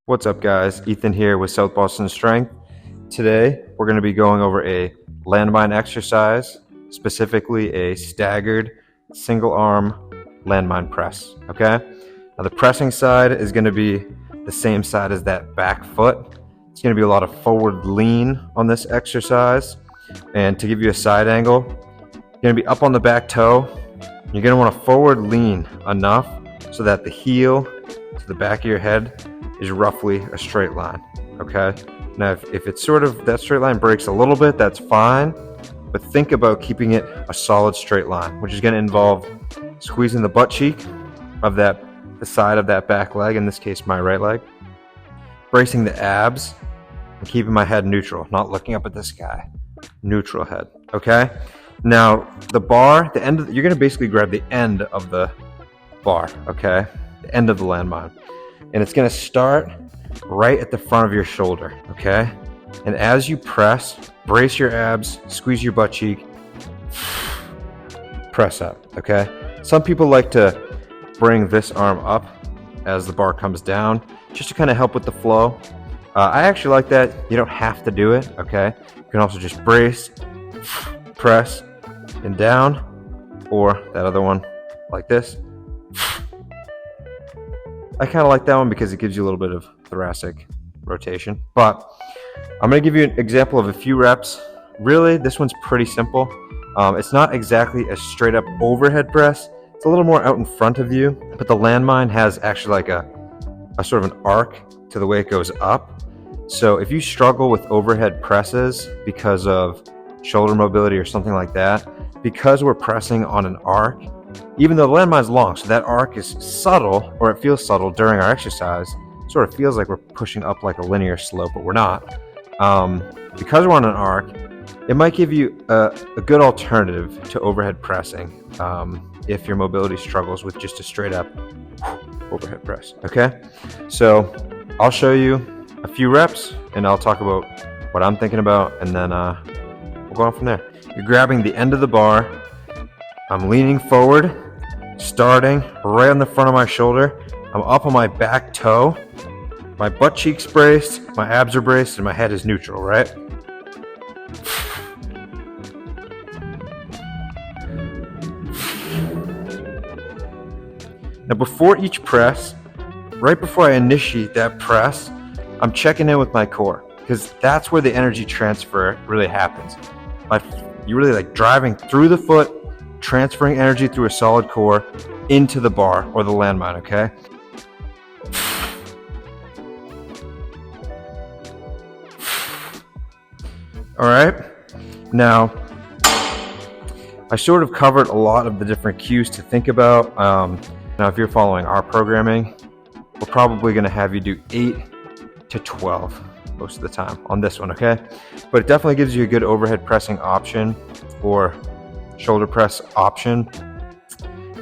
What's up guys, Ethan here with South Boston Strength. Today we're going to be going over a landmine exercise, specifically a staggered single arm landmine press. Okay, now the pressing side is going to be the same side as that back foot. It's going to be a lot of forward lean on this exercise, and to give you a side angle, you're going to be up on the back toe. You're going to want to forward lean enough so that the heel to the back of your head is roughly a straight line. Okay, now if it's sort of that straight line breaks a little bit, that's fine, but think about keeping it a solid straight line, which is going to involve squeezing the butt cheek of the side of that back leg, in this case my right leg, bracing the abs, and keeping my head neutral, not looking up at the sky. Neutral head. Okay, now the bar, you're going to basically grab the end of the bar. Okay, the end of the landmine, and it's going to start right at the front of your shoulder. Okay, and as you press, brace your abs, squeeze your butt cheek, press up. Okay, some people like to bring this arm up as the bar comes down just to kind of help with the flow. I actually like that. You don't have to do it. Okay, you can also just brace, press, and down, or that other one like this. I kind of like that one because it gives you a little bit of thoracic rotation. But I'm going to give you an example of a few reps. Really, this one's pretty simple. It's not exactly a straight up overhead press. It's a little more out in front of you, but the landmine has actually like a sort of an arc to the way it goes up. So if you struggle with overhead presses because of shoulder mobility or something like that, because we're pressing on an arc, even though the landmine's long, so that arc is subtle, or it feels subtle during our exercise, it sort of feels like we're pushing up like a linear slope, but we're not. Because we're on an arc, it might give you a good alternative to overhead pressing if your mobility struggles with just a straight up overhead press. Okay, so I'll show you a few reps and I'll talk about what I'm thinking about, and then we'll go on from there. You're grabbing the end of the bar. I'm leaning forward, starting right on the front of my shoulder. I'm up on my back toe. My butt cheek's braced, my abs are braced, and my head is neutral, right? Now before each press, right before I initiate that press, I'm checking in with my core, because that's where the energy transfer really happens. You're really like driving through the foot, transferring energy through a solid core into the bar or the landmine. Okay, all right, now I sort of covered a lot of the different cues to think about. Now if you're following our programming, we're probably going to have you do 8 to 12 most of the time on this one. Okay, but it definitely gives you a good overhead pressing option or shoulder press option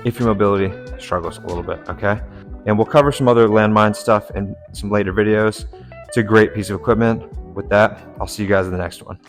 if your mobility struggles a little bit. Okay, and we'll cover some other landmine stuff in some later videos. It's a great piece of equipment. With that, I'll see you guys in the next one.